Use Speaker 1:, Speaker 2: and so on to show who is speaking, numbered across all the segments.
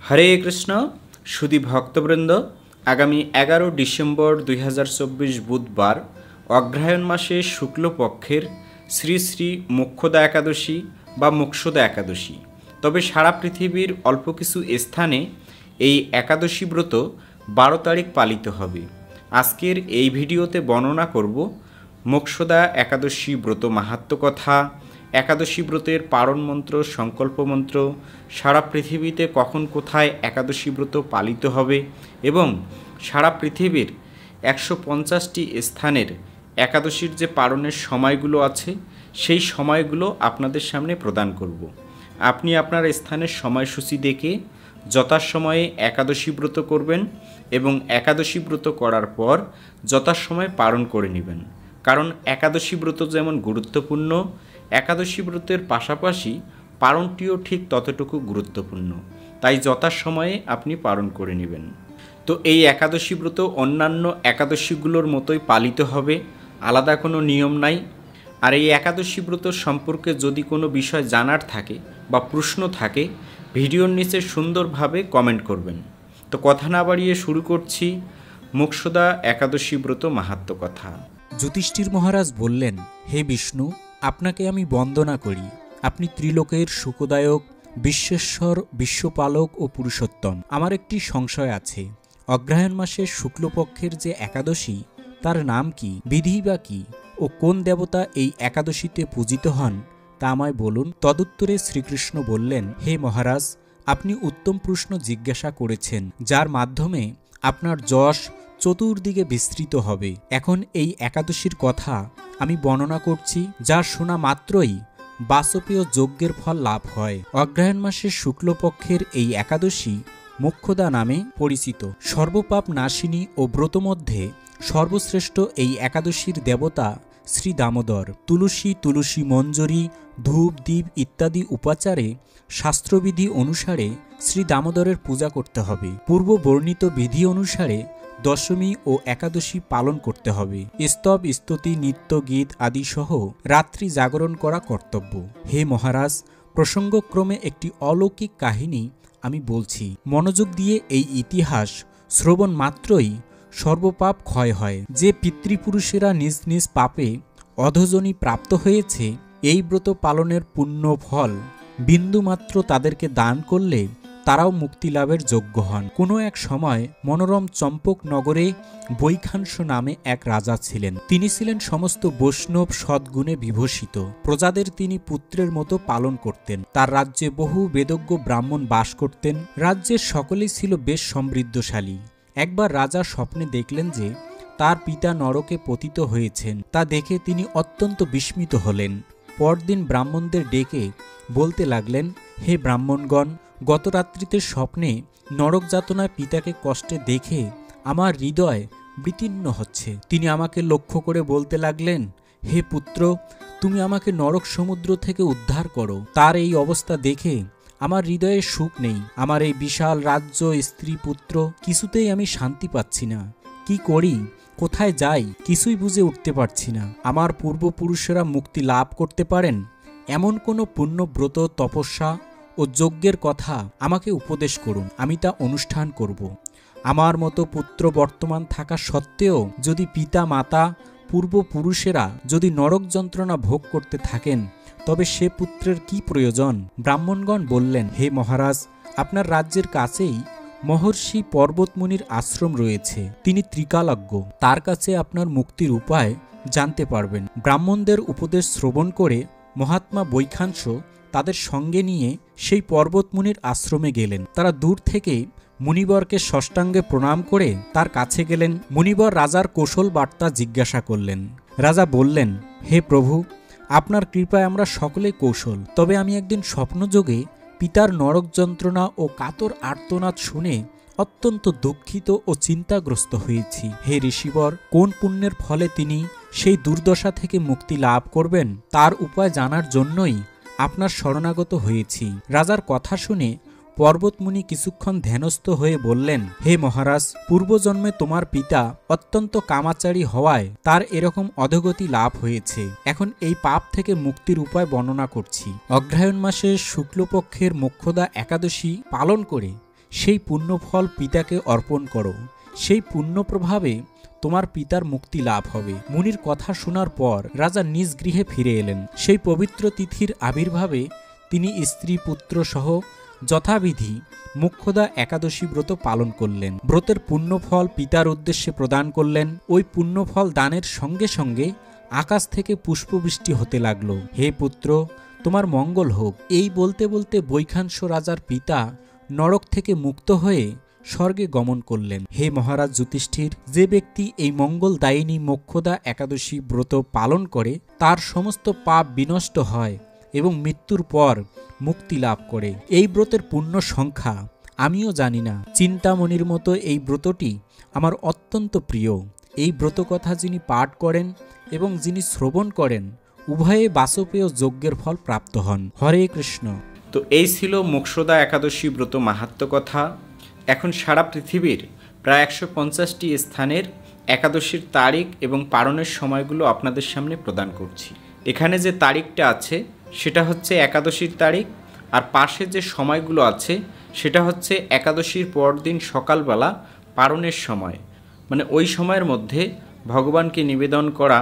Speaker 1: হরে কৃষ্ণ সুধী ভক্তবৃন্দ, আগামী 11 ডিসেম্বর 2024 বুধবার অগ্রহায়ণ মাসে শুক্লপক্ষের শ্রী শ্রী মোক্ষদা একাদশী বা মোক্ষদা একাদশী। তবে সারা পৃথিবীর অল্প কিছু স্থানে এই একাদশী ব্রত 12 তারিখ পালিত হবে। আজকের এই ভিডিওতে বর্ণনা করব মোক্ষদা একাদশী ব্রত মাহাত্ম্য কথা, একাদশী ব্রতের পারণ মন্ত্র, সংকল্প মন্ত্র, সারা পৃথিবীতে কখন কোথায় একাদশী ব্রত পালিত হবে এবং সারা পৃথিবীর 150টি স্থানের একাদশীর যে পারণের সময়গুলো আছে সেই সময়গুলো আপনাদের সামনে প্রদান করব। আপনি আপনার স্থানের সময়সূচি দেখে যথাসময়ে একাদশী ব্রত করবেন এবং একাদশী ব্রত করার পর যথাসময়ে পালন করে নেবেন। কারণ একাদশী ব্রত যেমন গুরুত্বপূর্ণ, একাদশী ব্রতের পাশাপাশি পালনটিও ঠিক ততটুকু গুরুত্বপূর্ণ, তাই যথাসময়ে আপনি পালন করে নেবেন। তো এই একাদশী ব্রত অন্যান্য একাদশীগুলোর মতোই পালিত হবে, আলাদা কোনো নিয়ম নাই। আর এই একাদশী ব্রত সম্পর্কে যদি কোনো বিষয় জানার থাকে বা প্রশ্ন থাকে, ভিডিওর নিচে সুন্দরভাবে কমেন্ট করবেন। তো কথা না বাড়িয়ে শুরু করছি মোক্ষদা একাদশী ব্রত মাহাত্ম্য কথা।
Speaker 2: যুধিষ্ঠির মহারাজ বললেন, হে বিষ্ণু, আপনাকে আমি বন্দনা করি। আপনি ত্রিলোকের সুখদায়ক, বিশ্বেশ্বর, বিশ্বপালক ও পুরুষোত্তম। আমার একটি সংশয় আছে, অগ্রহায়ণ মাসের শুক্লপক্ষের যে একাদশী, তার নাম কি, বিধি বা কি, ও কোন দেবতা এই একাদশীতে পূজিত হন তা আমায় বলুন। তদুত্তরে শ্রীকৃষ্ণ বললেন, হে মহারাজ, আপনি উত্তম প্রশ্ন জিজ্ঞাসা করেছেন, যার মাধ্যমে আপনার যশ চতুর্দিকে বিস্তৃত হবে। এখন এই একাদশীর কথা আমি বর্ণনা করছি, যার শোনা মাত্রই বাচপীয় যজ্ঞের ফল লাভ হয়। অগ্রহায়ণ মাসের শুক্লপক্ষের এই একাদশী মোক্ষদা নামে পরিচিত। সর্বপাপ নাশিনী ও ব্রত মধ্যে সর্বশ্রেষ্ঠ এই একাদশীর দেবতা শ্রী দামোদর। তুলসী মঞ্জরি, ধূপ, দীপ ইত্যাদি উপাচারে শাস্ত্রবিধি অনুসারে শ্রী দামোদরের পূজা করতে হবে। পূর্ব বর্ণিত বিধি অনুসারে দশমী ও একাদশী পালন করতে হবে। স্তব, স্তুতি, নৃত্য, গীত আদি সহ রাত্রি জাগরণ করা কর্তব্য। হে মহারাজ, প্রসঙ্গক্রমে একটি অলৌকিক কাহিনী আমি বলছি। মনোযোগ দিয়ে এই ইতিহাস শ্রবণ মাত্রই সর্বপাপ ক্ষয় হয়। যে পিতৃপুরুষেরা নিজ নিজ পাপে অধোজনী প্রাপ্ত হয়েছে, এই ব্রত পালনের পুণ্য ফল বিন্দুমাত্র তাদেরকে দান করলে তারাও মুক্তি লাভের যোগ্য হন। কোনো এক সময় মনোরম চম্পক নগরে বৈখানস নামে এক রাজা ছিলেন। তিনি ছিলেন সমস্ত বৈষ্ণব সদ্গুণে বিভূষিত। প্রজাদের তিনি পুত্রের মতো পালন করতেন। তার রাজ্যে বহু বেদজ্ঞ ব্রাহ্মণ বাস করতেন। রাজ্যের সকলেই ছিল বেশ সমৃদ্ধশালী। একবার রাজা স্বপ্নে দেখলেন যে তার পিতা নরকে পতিত হয়েছেন। তা দেখে তিনি অত্যন্ত বিস্মিত হলেন। পরদিন ব্রাহ্মণদের ডেকে বলতে লাগলেন, হে ব্রাহ্মণগণ, গত রাত্রিতে স্বপ্নে নরক যাতনায় পিতাকে কষ্টে দেখে আমার হৃদয় বিতীর্ণ হচ্ছে। তিনি আমাকে লক্ষ্য করে বলতে লাগলেন, হে পুত্র, তুমি আমাকে নরক সমুদ্র থেকে উদ্ধার করো। তার এই অবস্থা দেখে আমার হৃদয়ে সুখ নেই। আমার এই বিশাল রাজ্য, স্ত্রী, পুত্র, কিছুতেই আমি শান্তি পাচ্ছি না। কি করি, কোথায় যাই, কিছুই বুঝে উঠতে পারছি না। আমার পূর্বপুরুষেরা মুক্তি লাভ করতে পারেন এমন কোনো পুণ্য ব্রত, তপস্যা ও যজ্ঞের কথা আমাকে উপদেশ করুন, আমি তা অনুষ্ঠান করব। আমার মতো পুত্র বর্তমান থাকা সত্ত্বেও যদি পিতা, মাতা, পূর্বপুরুষেরা যদি নরক যন্ত্রণা ভোগ করতে থাকেন, তবে সে পুত্রের কি প্রয়োজন? ব্রাহ্মণগণ বললেন, হে মহারাজ, আপনার রাজ্যের কাছেই মহর্ষি পর্বতমুনির আশ্রম রয়েছে। তিনি ত্রিকালজ্ঞ, তার কাছে আপনার মুক্তির উপায় জানতে পারবেন। ব্রাহ্মণদের উপদেশ শ্রবণ করে মহাত্মা বৈখানস তাদের সঙ্গে নিয়ে সেই পর্বতমুনির আশ্রমে গেলেন। তারা দূর থেকে মুনিবরকে ষষ্ঠাঙ্গে প্রণাম করে তার কাছে গেলেন। মুনিবর রাজার কৌশল বার্তা জিজ্ঞাসা করলেন। রাজা বললেন, হে প্রভু, আপনার কৃপায় আমরা সকলেই কৌশল। তবে আমি একদিন স্বপ্নযোগে পিতার নরক যন্ত্রণা ও কাতর আর্তনাদ শুনে অত্যন্ত দুঃখিত ও চিন্তাগ্রস্ত হয়েছি। হে ঋষিবর, কোন পুণ্যের ফলে তিনি সেই দুর্দশা থেকে মুক্তি লাভ করবেন, তার উপায় জানার জন্যই আপনার শরণাগত হয়েছি। রাজার কথা শুনে পর্বতমুনি কিছুক্ষণ ধ্যানস্থ হয়ে বললেন, হে মহারাজ, পূর্বজন্মে তোমার পিতা অত্যন্ত কামাচারী হওয়ায় তার এরকম অধোগতি লাভ হয়েছে। এখন এই পাপ থেকে মুক্তির উপায় বর্ণনা করছি। অগ্রহায়ণ মাসের শুক্লপক্ষের মোক্ষদা একাদশী পালন করে সেই পুণ্যফল পিতাকে অর্পণ করো, সেই পুণ্য প্রভাবে তোমার পিতার মুক্তি লাভ হবে। মুনির কথা শোনার পর রাজা নিজ গৃহে ফিরে এলেন। সেই পবিত্র তিথির আবির্ভাবে তিনি স্ত্রী পুত্র সহ যথাবিধি মোক্ষদা একাদশী ব্রত পালন করলেন। ব্রতের পুণ্যফল পিতার উদ্দেশ্যে প্রদান করলেন। ওই পুণ্যফল দানের সঙ্গে সঙ্গে আকাশ থেকে পুষ্পবৃষ্টি হতে লাগল। হে পুত্র, তোমার মঙ্গল হোক। এই বলতে বলতে বৈখানস রাজার পিতা নরক থেকে মুক্ত হয়ে স্বর্গে গমন করলেন। হে মহারাজ যুধিষ্ঠির, যে ব্যক্তি এই মঙ্গলদায়িনী মোক্ষদা একাদশী ব্রত পালন করে তার সমস্ত পাপ বিনষ্ট হয় এবং মৃত্যুর পর মুক্তি লাভ করে। এই ব্রতের পুণ্য সংখ্যা আমিও জানি না। চিন্তামণির মতো এই ব্রতটি আমার অত্যন্ত প্রিয়। এই ব্রত কথা যিনি পাঠ করেন এবং যিনি শ্রবণ করেন উভয়ে বাসপেয় যজ্ঞের ফল প্রাপ্ত হন। হরে কৃষ্ণ।
Speaker 1: তো এই ছিল মোক্ষদা একাদশী ব্রত মাহাত্ম্য কথা। এখন সারা পৃথিবীর প্রায় 150টি স্থানের একাদশীর তারিখ এবং পালনের সময়গুলো আপনাদের সামনে প্রদান করছি। এখানে যে তারিখটা আছে সেটা হচ্ছে একাদশীর তারিখ, আর পাশে যে সময়গুলো আছে সেটা হচ্ছে একাদশীর পরদিন সকালবেলা পালনের সময়। মানে ওই সময়ের মধ্যে ভগবানকে নিবেদন করা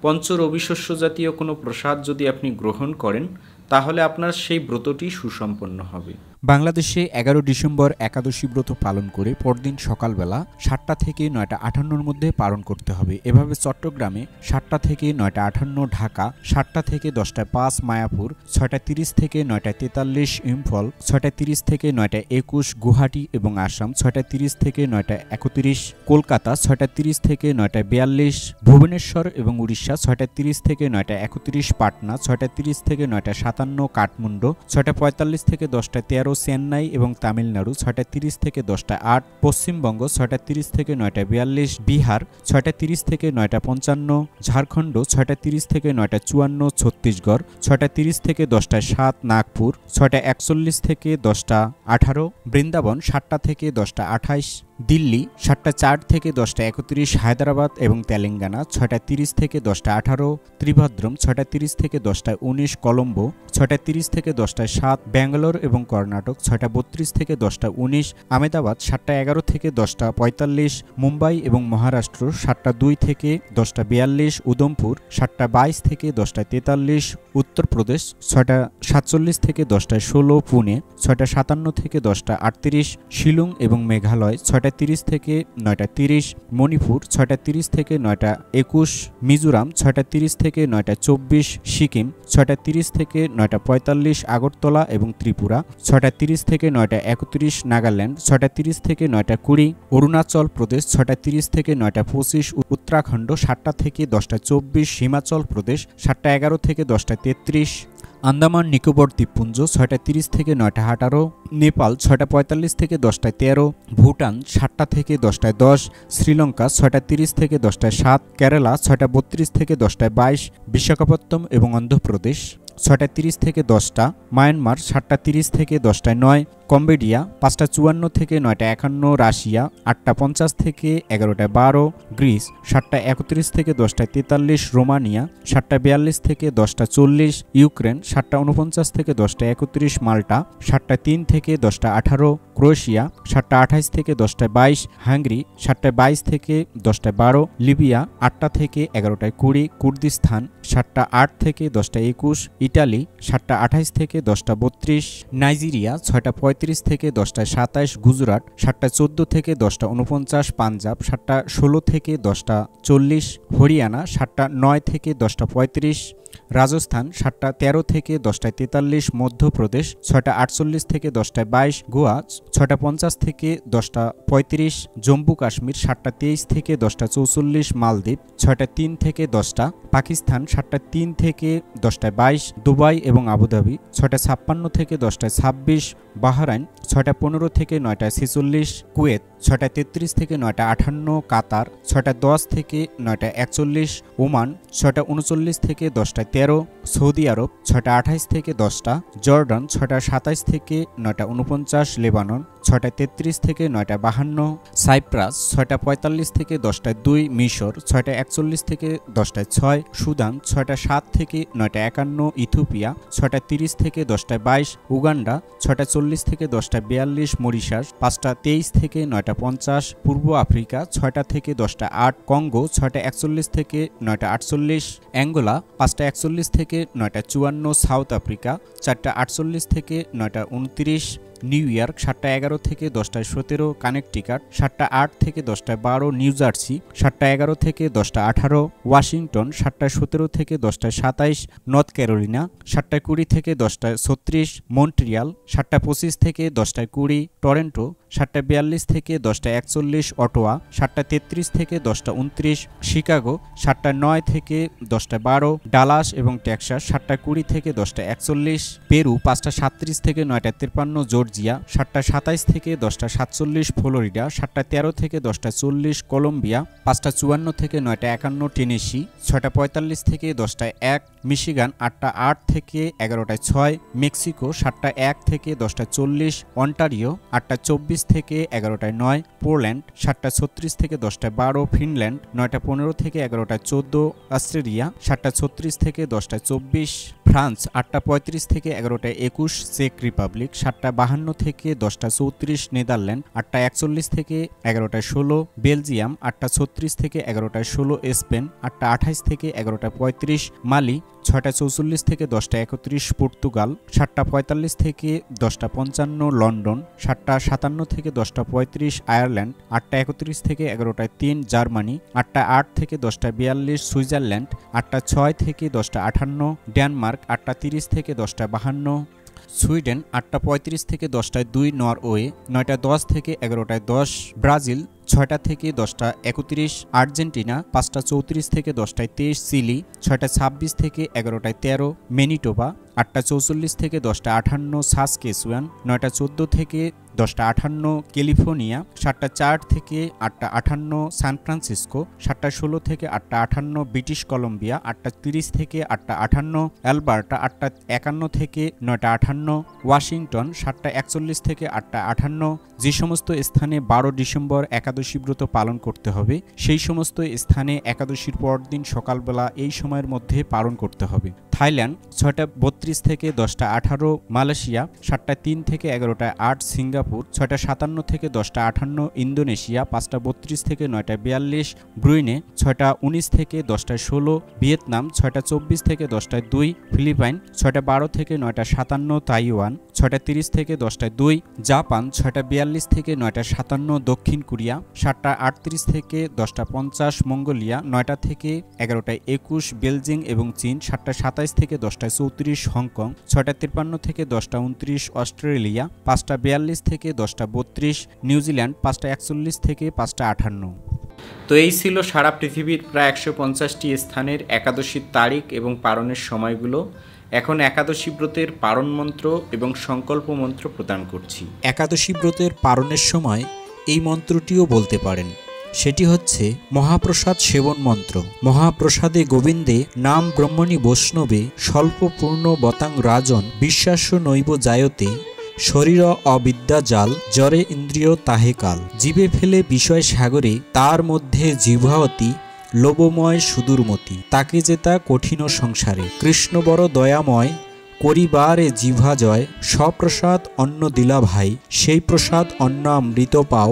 Speaker 1: পঞ্চরবিশস্য জাতীয় কোনো প্রসাদ যদি আপনি গ্রহণ করেন তাহলে আপনার সেই ব্রতটি সুসম্পন্ন হবে।
Speaker 2: বাংলাদেশে 11 ডিসেম্বর একাদশী ব্রত পালন করে পরদিন সকালবেলা 7টা থেকে 9টা 58-র মধ্যে পালন করতে হবে। এভাবে চট্টগ্রামে 7টা থেকে 9টা 58, ঢাকা 7টা থেকে 10টা 5, মায়াপুর 6টা 30 থেকে 9টা 43, ইম্ফল 6টা 30 থেকে 9টা 21, গুয়াহাটি এবং আসাম 6টা 30 থেকে 9টা 31, কলকাতা 6টা 30 থেকে 9টা 42, ভুবনেশ্বর এবং উড়িষ্যা 6টা 30 থেকে 9টা 31, পাটনা 6টা 30 থেকে 9টা 57, কাঠমান্ডু 6টা 45 থেকে 10টা 13, চেন্নাই এবং তামিলনাড়ু 6টা 30 থেকে 10টা 8, পশ্চিমবঙ্গ 6টা 30 থেকে 9টা 42, বিহার 6টা 30 থেকে 9টা 55, ঝাড়খণ্ড 6টা 30 থেকে 9টা 54, ছত্তিশগড় 6টা 30 থেকে 10টা 7, নাগপুর 6টা 41 থেকে 10টা 18, বৃন্দাবন 7টা থেকে 10টা 28, দিল্লি 7টা 4 থেকে 10টা 31, হায়দ্রাবাদ এবং তেলেঙ্গানা 6টা 30 থেকে 10টা 18, ত্রিভাদ্রম 6টা 30 থেকে 10টা 19, কলম্বো 6টা 30 থেকে 10টা 7, ব্যাঙ্গালোর এবং কর্ণাটক 6টা 32 থেকে 10টা 19, আহমেদাবাদ 7টা 11 থেকে 10টা 45, মুম্বাই এবং মহারাষ্ট্র 7টা 2 থেকে 10টা 42, উদমপুর 7টা 22 থেকে 10টা 43, উত্তরপ্রদেশ 6টা 47 থেকে 10টা 16, পুনে 6টা 57 থেকে 10টা 38, শিলং এবং মেঘালয় 6টা 30 থেকে 9টা 30, মণিপুর 6টা 30 থেকে 9টা 21, মিজোরাম 6টা 30 থেকে 9টা 24, সিকিম 6টা 30 থেকে 9টা 45, আগরতলা এবং ত্রিপুরা 6টা 30 থেকে 9টা 31, নাগাল্যান্ড 6টা 30 থেকে 9টা 20, অরুণাচল প্রদেশ 6টা 30 থেকে 9টা 25, উত্তরাখণ্ড 7টা থেকে 10টা 24, হিমাচল প্রদেশ 7টা 11 থেকে 10টা 33, আন্দামান নিকোবর দ্বীপপুঞ্জ 6টা 30 থেকে 9টা 18, নেপাল 6টা 45 থেকে 10টা 13, ভুটান 7টা থেকে 10টা 10, শ্রীলঙ্কা 6টা 30 থেকে 10টা 7, কেরালা 6টা 32 থেকে 10টা 22, বিশাখাপত্তনম এবং অন্ধ্রপ্রদেশ 6টা 30 থেকে 10টা, মায়ানমার 7টা 30 থেকে 10টা 9, কম্বোডিয়া 5টা 54 থেকে 9টা 51, রাশিয়া 8টা 50 থেকে 11টা 12, গ্রিস 7টা 31 থেকে 10টা 43, রোমানিয়া 7টা 42 থেকে 10টা 40, ইউক্রেন 7টা 49 থেকে 10টা 31, মাল্টা 7টা 3 থেকে 10টা 18, ক্রোয়েশিয়া 7টা 28 থেকে 10টা 22, হাঙ্গেরি 7টা 22 থেকে 10টা 12, লিবিয়া 8টা থেকে 11টা 20, কুর্দিস্তান 7টা 8 থেকে 10টা 21, ইটালি 7টা 28 থেকে 10টা 32, নাইজেরিয়া 6টা 35 থেকে 10টা 27, গুজরাট 7টা 14 থেকে 10টা 49, পাঞ্জাব 7টা 16 থেকে 10টা 40, হরিয়ানা 7টা 9 থেকে 10টা 35, রাজস্থান 7টা 13 থেকে 10টা 43, মধ্যপ্রদেশ 6টা 48 থেকে 10টা 22, গোয়া 6টা 50 থেকে 10টা 35, জম্মু কাশ্মীর 7টা 23 থেকে 10টা 44, মালদ্বীপ 6টা 3 থেকে 10টা, পাকিস্তান 7টা 3 থেকে 10টা 22, দুবাই এবং আবুধাবি 6টা 56 থেকে 10টা 26, বাহরাইন 6টা 15 থেকে 9টা 46, কুয়েত 6টা 33 থেকে 9টা 58, কাতার 6টা 10 থেকে 9টা 41, ওমান 6টা 39 থেকে 10টা 13, সৌদি আরব 6টা 28 থেকে 10টা, জর্ডান 6টা 27 থেকে 9টা 49, লেবানন 6:33 থেকে 9:52, সাইপ্রাস 6:45 থেকে 10:02, মিশর 6:41 থেকে 10:06, সুদান 6:07 থেকে 9:51, ইথিওপিয়া 6:30 থেকে 10:22, উগান্ডা 6:40 থেকে 10:42, মরিশাস 5:23 থেকে 9:50, পূর্ব আফ্রিকা 6টা থেকে 10:08, কঙ্গো 6:41 থেকে 9:48, অ্যাঙ্গোলা 5:41 থেকে 9:54, সাউথ আফ্রিকা 4:48 থেকে 9:29, নিউ ইয়র্ক 7:11 থেকে 10:17, কানেকটিকাট 7:08 থেকে 10:12, নিউ জার্সি 7:11 থেকে 10:18, ওয়াশিংটন 7:17 থেকে 10:27, নর্থ ক্যারোলিনা 7:20 থেকে 10:36, মন্ট্রিয়াল 7:25 থেকে 10:20, টরন্টো 7:42 থেকে 10:41, অটোয়া 7:33 থেকে 10:29, শিকাগো 7:09 থেকে 10:12, ডালাস এবং টেক্সাস 7:20 থেকে 10:41, পেরু 5:37 থেকে 9:53, জর্জিয়া 7:27 থেকে 10:47, ফ্লোরিডা 7:13 থেকে 10:40, কলম্বিয়া 5:54 থেকে 9:51, টেনেসি 6:45 থেকে 10:01, মিশিগান 8:08 থেকে 11:06, মেক্সিকো 7:01 থেকে 10:40, অন্টারিও 8:24 থেকে 11:09, পোল্যান্ড 7:36 থেকে 10:12, ফিনল্যান্ড 9:15 থেকে 11:14, অস্ট্রেলিয়া 7:36 থেকে 10:24, ফ্রান্স 8:35 থেকে 11:21, চেক রিপাবলিক 7:52 থেকে 10:34, নেদারল্যান্ড 8:41 থেকে 11:16, বেলজিয়াম 8:36 থেকে 11:16, স্পেন 8:28 থেকে 11:35, মালি 6:44 থেকে 10:31, পর্তুগাল 7:45 থেকে 10:55, লন্ডন 7:57 থেকে 10:35, আয়ারল্যান্ড 8:31 থেকে 11:03, জার্মানি 8:08 থেকে 10:42, সুইজারল্যান্ড 8:06 থেকে 10:58, ডেনমার্ক 8:30 থেকে 10:52, সুইডেন 8:35 থেকে 10:02, নরওয়ে 9:10 থেকে 11:10, ব্রাজিল 6টা থেকে 10:31, আর্জেন্টিনা 5:34 থেকে 10:23, চিলি 6:26 থেকে 11:13, ম্যানিটোবা 8:44 থেকে 10:58, সাসকেচুয়ান 9:14 থেকে 10:58, ক্যালিফোর্নিয়া 7:04 থেকে 8:58, সান ফ্রান্সিসকো 7:16 থেকে 8:58, ব্রিটিশ কলম্বিয়া 8:30 থেকে 8:58, অ্যালবার্টা 8:51 থেকে 9:58, ওয়াশিংটন 7:41 থেকে 8:58। যে সমস্ত স্থানে 12 ডিসেম্বর একাদশী ব্রত পালন করতে হবে সেই সমস্ত স্থানে একাদশীর পরদিন সকালবেলা এই সময়ের মধ্যে পালন করতে হবে। থাইল্যান্ড 6:32 থেকে 10:18, মালয়েশিয়া 7:03 থেকে 11:08, সিঙ্গাপুর 6:57 থেকে 10:58, ইন্দোনেশিয়া 5:32 থেকে 9:42, ব্রুনেই 6:19 থেকে 10:16, ভিয়েতনাম 6:24 থেকে 10:02, ফিলিপাইন 6:12 থেকে 9:57, তাইওয়ান 6:30 থেকে 10:02, জাপান 6:42 থেকে 9:57, দক্ষিণ কোরিয়া 7:38 থেকে 10:50, মঙ্গোলিয়া 9টা থেকে 11:21, বেলজিং এবং চীন 7:27 থেকে 10:34, হংকং 6:53 থেকে 10:29, অস্ট্রেলিয়া 5:42 থেকে 10:32, নিউজিল্যান্ড 5:41 থেকে 5:58।
Speaker 1: তো এই ছিল সারা পৃথিবীর প্রায় 150টি স্থানের একাদশীর তারিখ এবং পালনের সময়গুলো। এখন একাদশী ব্রতের পারণ মন্ত্র এবং সংকল্প মন্ত্র প্রদান করছি।
Speaker 2: একাদশী ব্রতের পারণের সময় এই মন্ত্রটিও বলতে পারেন। সেটি হচ্ছে মহাপ্রসাদ সেবন মন্ত্র। মহাপ্রসাদে গোবিন্দে নাম ব্রহ্মণী বৈষ্ণবে স্বল্প পূর্ণ বতাং রাজন বিশ্বাস্য নৈব জায়তে শরীর অবিদ্যা জাল জরে ইন্দ্রিয় তাহে কাল। জীবে ফেলে বিষয় সাগরে তার মধ্যে জিহ্বাবতী লোভময় সুদূরমতি তাকে যেতা কঠিন সংসারে। কৃষ্ণ বড় দয়াময় করিবারে জিহ্বা জয় সপ্রসাদ অন্ন দিলা ভাই সেই প্রসাদ অন্ন অমৃত পাও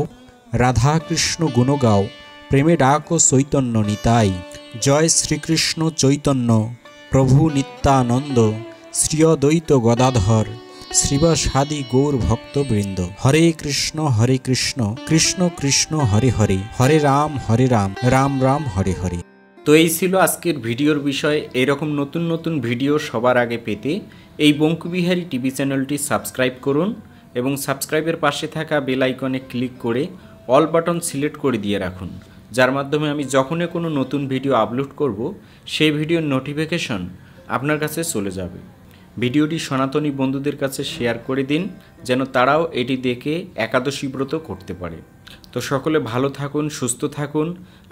Speaker 2: রাধা কৃষ্ণ গুণ গাও প্রেমে ডাকো চৈতন্য নিতাই। জয় শ্রীকৃষ্ণ চৈতন্য প্রভু নিত্যানন্দ শ্রী অদ্বৈত গদাধর শ্রীবাসাদি গৌর ভক্তবৃন্দ। হরে কৃষ্ণ কৃষ্ণ কৃষ্ণ হরে হরে হরে রাম রাম রাম হরে হরে।
Speaker 1: তো এই ছিল আজকের ভিডিওর বিষয়। এরকম নতুন নতুন ভিডিও সবার আগে পেতে এই বঙ্কুবিহারী টিভি চ্যানেলটি সাবস্ক্রাইব করুন এবং সাবস্ক্রাইবের পাশে থাকা বেল আইকনে ক্লিক করে অল বাটন সিলেক্ট করে দিয়ে রাখুন, যার মাধ্যমে আমি যখনই কোনো নতুন ভিডিও আপলোড করব সেই ভিডিওর নোটিফিকেশন আপনার কাছে চলে যাবে। ভিডিওটি সনাতনী বন্ধুদের কাছে শেয়ার করে দিন যেন তারাও এটি দেখে একাদশী ব্রত করতে পারে। তো সকলে ভালো থাকুন, সুস্থ থাকুন,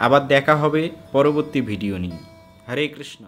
Speaker 1: আবার দেখা হবে পরবর্তী ভিডিও নিয়ে। হরে কৃষ্ণ।